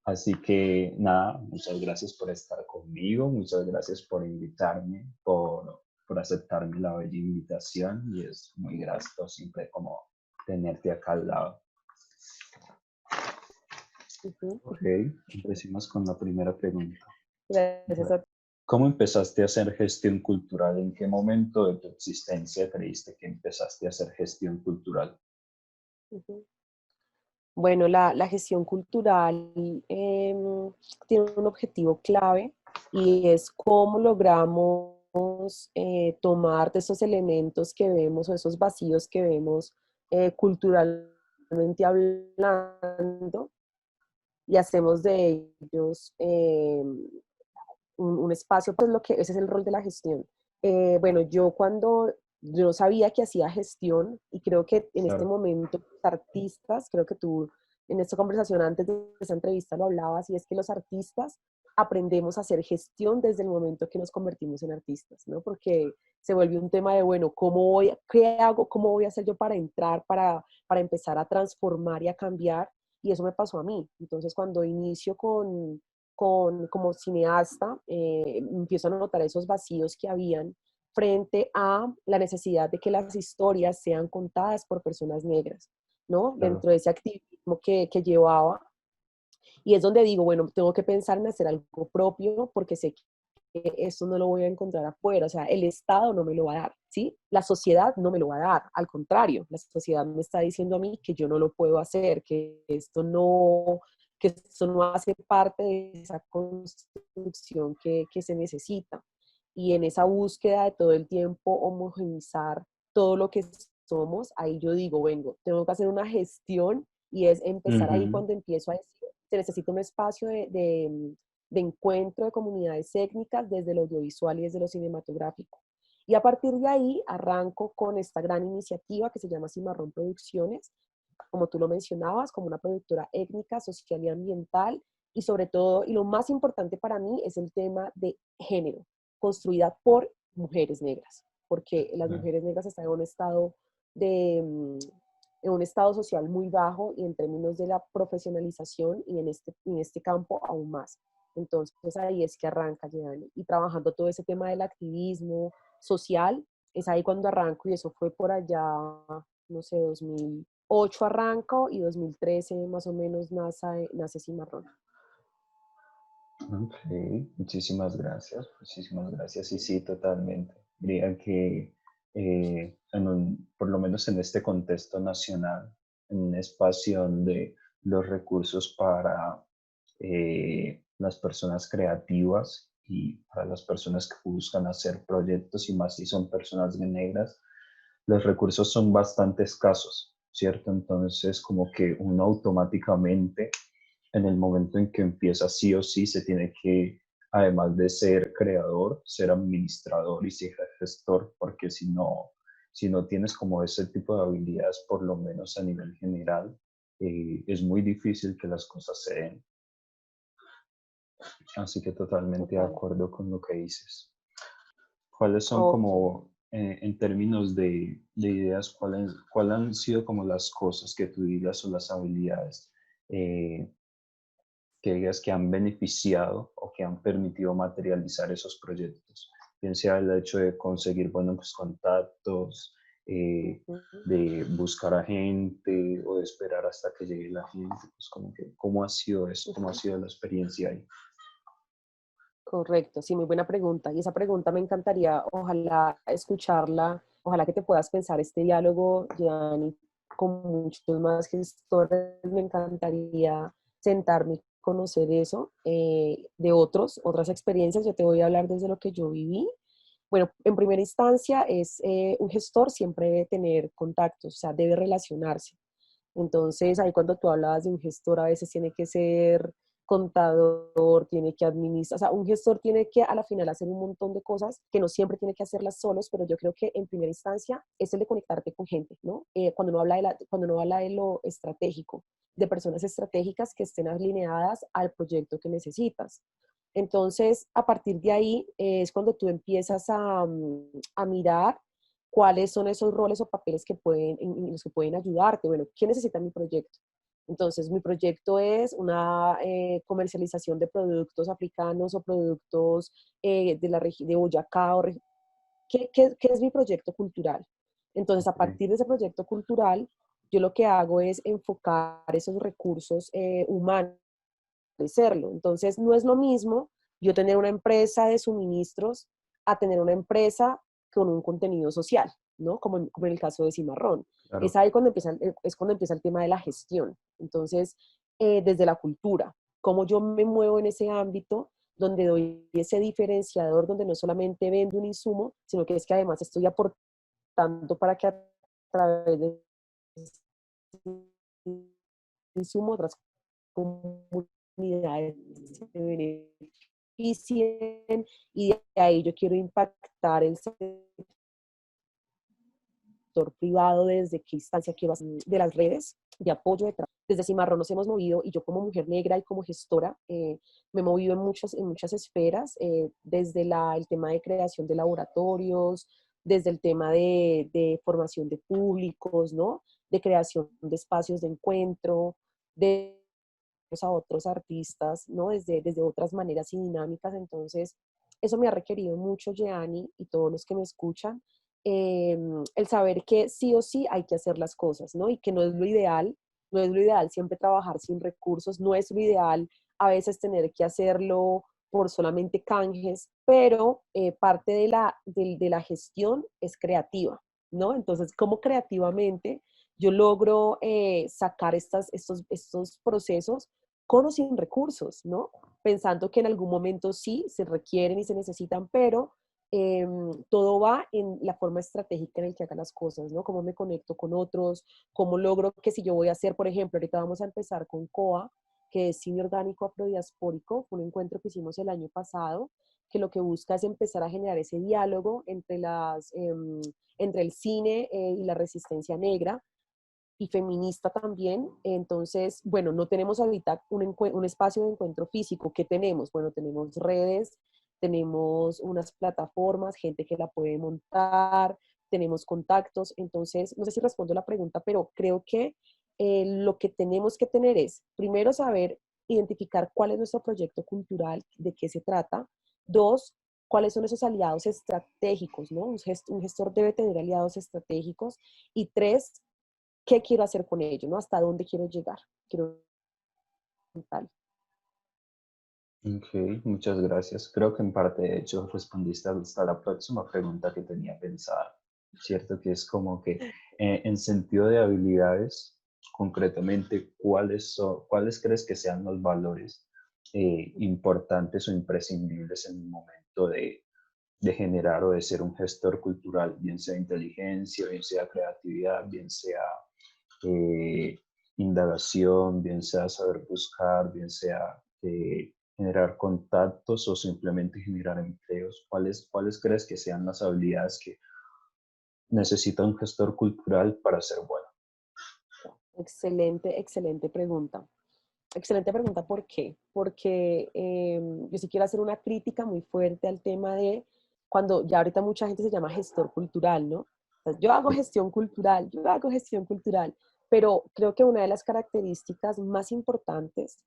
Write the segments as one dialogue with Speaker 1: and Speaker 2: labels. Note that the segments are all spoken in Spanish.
Speaker 1: Así que nada, muchas gracias por estar conmigo, muchas gracias por invitarme, por aceptarme la bella invitación y es muy grato siempre como tenerte acá al lado.
Speaker 2: Ujú.
Speaker 1: Ok, empecemos con la primera pregunta.
Speaker 2: Gracias a ti.
Speaker 1: ¿Cómo empezaste a hacer gestión cultural? ¿En qué momento de tu existencia creíste que empezaste a hacer gestión cultural?
Speaker 2: Ujú. Bueno, la gestión cultural tiene un objetivo clave y es cómo logramos tomar de esos elementos que vemos o esos vacíos que vemos culturalmente hablando y hacemos de ellos un espacio, pues lo que ese es el rol de la gestión. Bueno, yo cuando yo sabía que hacía gestión y creo que en este
Speaker 1: Claro.
Speaker 2: momento los artistas, creo que tú en esta conversación antes de esta entrevista lo hablabas, y es que los artistas aprendemos a hacer gestión desde el momento que nos convertimos en artistas, ¿no? Porque se vuelve un tema de, bueno, ¿qué hago? ¿Cómo voy a hacer yo para entrar, para empezar a transformar y a cambiar? Y eso me pasó a mí. Entonces, cuando inicio como cineasta, empiezo a notar esos vacíos que habían frente a la necesidad de que las historias sean contadas por personas negras, ¿no?
Speaker 1: Claro.
Speaker 2: Dentro de ese activismo que llevaba. Y es donde digo, bueno, tengo que pensar en hacer algo propio porque sé que esto no lo voy a encontrar afuera, o sea, el Estado no me lo va a dar, ¿sí? La sociedad no me lo va a dar, al contrario, la sociedad me está diciendo a mí que yo no lo puedo hacer, que esto no hace parte de esa construcción que se necesita. Y en esa búsqueda de todo el tiempo homogeneizar todo lo que somos, ahí yo digo, vengo, tengo que hacer una gestión y es empezar ahí
Speaker 1: Ujú.
Speaker 2: cuando empiezo a decir, se necesita un espacio de encuentro de comunidades étnicas desde lo audiovisual y desde lo cinematográfico. Y a partir de ahí arranco con esta gran iniciativa que se llama Cimarrón Producciones, como tú lo mencionabas, como una productora étnica, social y ambiental, y sobre todo, y lo más importante para mí es el tema de género, construida por mujeres negras, porque las
Speaker 1: Claro.
Speaker 2: mujeres negras están de, mm, en un estado social muy bajo y en términos de la profesionalización y en este campo aún más. Entonces ahí es que arranca, Gianni, y trabajando todo ese tema del activismo social, es ahí cuando arranco y eso fue por allá, no sé, 2008 arranco y 2013 más o menos nace Cimarrón.
Speaker 1: Ok, muchísimas gracias, muchísimas gracias. Y sí, totalmente. Diría que por lo menos en este contexto nacional, en un espacio donde los recursos para las personas creativas y para las personas que buscan hacer proyectos y más si son personas negras, los recursos son bastante escasos, ¿cierto? Entonces, como que uno automáticamente en el momento en que empieza sí o sí se tiene que, además de ser creador, ser administrador y ser gestor, porque si no tienes como ese tipo de habilidades, por lo menos a nivel general, es muy difícil que las cosas se den. Así que totalmente de
Speaker 2: Total.
Speaker 1: acuerdo con lo que dices. ¿Cuáles son
Speaker 2: Ok.
Speaker 1: como, en términos de ideas, cuáles han sido como las cosas que tú digas o las habilidades eh, que digas que han beneficiado o que han permitido materializar esos proyectos? Bien sea el hecho de conseguir buenos contactos, eh,
Speaker 2: Ujú.
Speaker 1: de buscar a gente o de esperar hasta que llegue la gente, pues como que, ¿cómo ha sido eso? ¿Cómo ha
Speaker 2: Ujú.
Speaker 1: sido la experiencia ahí?
Speaker 2: Correcto, sí, muy buena pregunta. Y esa pregunta me encantaría, ojalá escucharla, ojalá que te puedas pensar este diálogo, Gianni, con muchos más gestores. Me encantaría sentarme y conocer eso de otras experiencias. Yo te voy a hablar desde lo que yo viví. Bueno, en primera instancia es un gestor siempre debe tener contactos, o sea, debe relacionarse. Entonces, ahí cuando tú hablabas de un gestor, a veces tiene que ser contador, tiene que administrar, o sea, un gestor tiene que a la final hacer un montón de cosas que no siempre tiene que hacerlas solos, pero yo creo que en primera instancia es el de conectarte con gente, ¿no? Cuando uno habla de lo estratégico, de personas estratégicas que estén alineadas al proyecto que necesitas. Entonces, a partir de ahí es cuando tú empiezas a mirar cuáles son esos roles o papeles que en los que pueden ayudarte. Bueno, ¿quién necesita mi proyecto? Entonces, mi proyecto es una comercialización de productos africanos o productos de la región de Boyacá. ¿Qué es mi proyecto cultural? Entonces, a
Speaker 1: Ok,
Speaker 2: partir de ese proyecto cultural, yo lo que hago es enfocar esos recursos humanos, hacerlo. Entonces, no es lo mismo yo tener una empresa de suministros a tener una empresa con un contenido social, ¿no? Como en el caso de Cimarrón. Es
Speaker 1: claro.
Speaker 2: ahí cuando empieza el tema de la gestión. Entonces, desde la cultura, cómo yo me muevo en ese ámbito donde doy ese diferenciador, donde no solamente vendo un insumo, sino que es que además estoy aportando para que a través de ese insumo otras comunidades se beneficien, y de ahí yo quiero impactar el sector privado, desde qué instancia quiero hacer de las redes de apoyo. Desde Cimarrón nos hemos movido, y yo como mujer negra y como gestora me he movido en muchas esferas, desde el tema de creación de laboratorios, desde el tema de formación de públicos, ¿no? De creación de espacios de encuentro, de a otros artistas, ¿no? Desde otras maneras y dinámicas. Entonces, eso me ha requerido mucho, Jeani, y todos los que me escuchan, el saber que sí o sí hay que hacer las cosas, ¿no? Y que no es lo ideal, no es lo ideal siempre trabajar sin recursos, no es lo ideal a veces tener que hacerlo por solamente canjes, pero parte de la gestión es creativa, ¿no? Entonces, ¿cómo creativamente yo logro sacar estos procesos con o sin recursos, ¿no? Pensando que en algún momento sí se requieren y se necesitan, pero todo va en la forma estratégica en la que haga las cosas, ¿no? Cómo me conecto con otros, cómo logro que si yo voy a hacer, por ejemplo, ahorita vamos a empezar con COA, que es Cine Orgánico Afrodiaspórico, fue un encuentro que hicimos el año pasado, que lo que busca es empezar a generar ese diálogo entre el cine y la resistencia negra, y feminista también. Entonces, bueno, no tenemos ahorita un espacio de encuentro físico. ¿Qué tenemos? Bueno, tenemos redes, tenemos unas plataformas, gente que la puede montar, tenemos contactos. Entonces, no sé si respondo la pregunta, pero creo que lo que tenemos que tener es, primero, saber identificar cuál es nuestro proyecto cultural, de qué se trata. Dos, cuáles son esos aliados estratégicos, ¿no? Un gestor debe tener aliados estratégicos. Y tres, qué quiero hacer con ello, ¿no? Hasta dónde quiero llegar. Quiero tal.
Speaker 1: Ok, muchas gracias. Creo que en parte, de hecho, respondiste hasta la próxima pregunta que tenía pensada, ¿cierto? Que es como que en sentido de habilidades, concretamente, ¿cuáles crees que sean los valores importantes o imprescindibles en el momento de generar o de ser un gestor cultural, bien sea inteligencia, bien sea creatividad, bien sea eh, indagación, bien sea saber buscar, bien sea generar contactos o simplemente generar empleos? ¿Cuáles crees que sean las habilidades que necesita un gestor cultural para ser bueno?
Speaker 2: Excelente, excelente pregunta. Excelente pregunta, ¿por qué? Porque yo sí quiero hacer una crítica muy fuerte al tema de cuando ya ahorita mucha gente se llama gestor cultural, ¿no? O sea, yo hago gestión cultural, pero creo que una de las características más importantes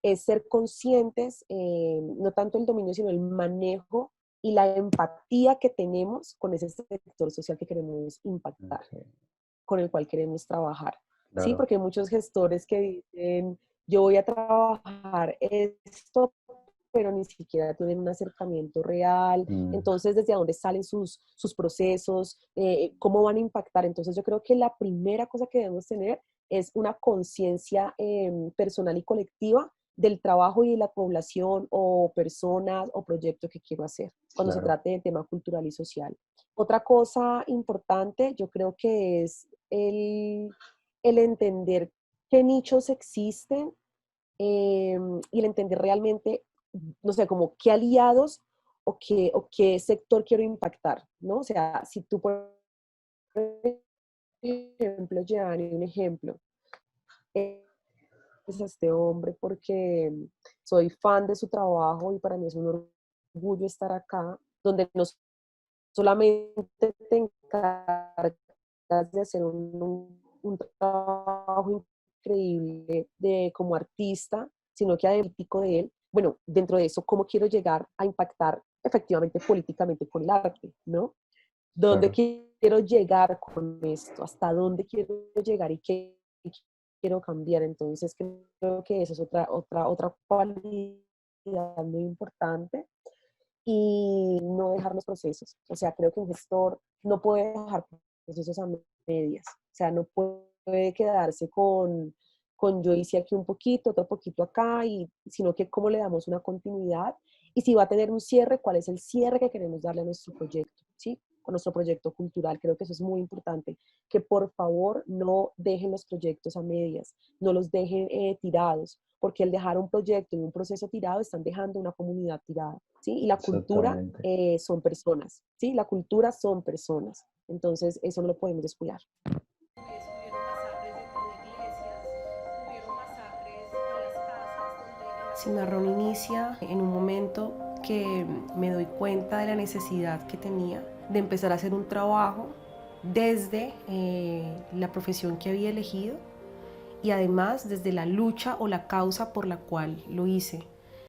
Speaker 2: es ser conscientes, no tanto el dominio, sino el manejo y la empatía que tenemos con ese sector social que queremos impactar,
Speaker 1: Okay,
Speaker 2: con el cual queremos trabajar. Sí,
Speaker 1: claro.
Speaker 2: porque hay muchos gestores que dicen, yo voy a trabajar esto, pero ni siquiera tienen un acercamiento real.
Speaker 1: Mm,
Speaker 2: Entonces, ¿desde dónde salen sus procesos? ¿Cómo van a impactar? Entonces, yo creo que la primera cosa que debemos tener es una conciencia personal y colectiva del trabajo y de la población o personas o proyecto que quiero hacer cuando se
Speaker 1: claro.
Speaker 2: trate de tema cultural y social. Otra cosa importante, yo creo que es el entender qué nichos existen, y el entender realmente, no sé, como qué aliados o qué sector quiero impactar, ¿no? O sea, si tú, por ejemplo, Gianni, un ejemplo, es a este hombre porque soy fan de su trabajo y para mí es un orgullo estar acá, donde no solamente te encargas de hacer un trabajo increíble de, como artista, sino que además político de él. Bueno, dentro de eso, ¿cómo quiero llegar a impactar efectivamente políticamente con el arte, ¿no? ¿Dónde
Speaker 1: Claro,
Speaker 2: quiero llegar con esto? ¿Hasta dónde quiero llegar y qué quiero cambiar? Entonces creo que esa es otra cualidad muy importante y no dejar los procesos. O sea, creo que un gestor no puede dejar procesos a medias. O sea, no puede quedarse con yo hice aquí un poquito, otro poquito acá, sino que cómo le damos una continuidad y si va a tener un cierre, cuál es el cierre que queremos darle a nuestro proyecto, ¿sí? Con nuestro proyecto cultural. Creo que eso es muy importante, que por favor no dejen los proyectos a medias, no los dejen tirados, porque el dejar un proyecto y un proceso tirado están dejando una comunidad tirada, ¿sí? Y la cultura
Speaker 1: exactamente.
Speaker 2: son personas, ¿sí? La cultura son personas, entonces eso no lo podemos descuidar.
Speaker 3: Hubieron masacres dentro de iglesias, hubieron masacres en las casas. Cimarrón inicia en un momento que me doy cuenta de la necesidad que tenía de empezar a hacer un trabajo desde la profesión que había elegido y además desde la lucha o la causa por la cual lo hice.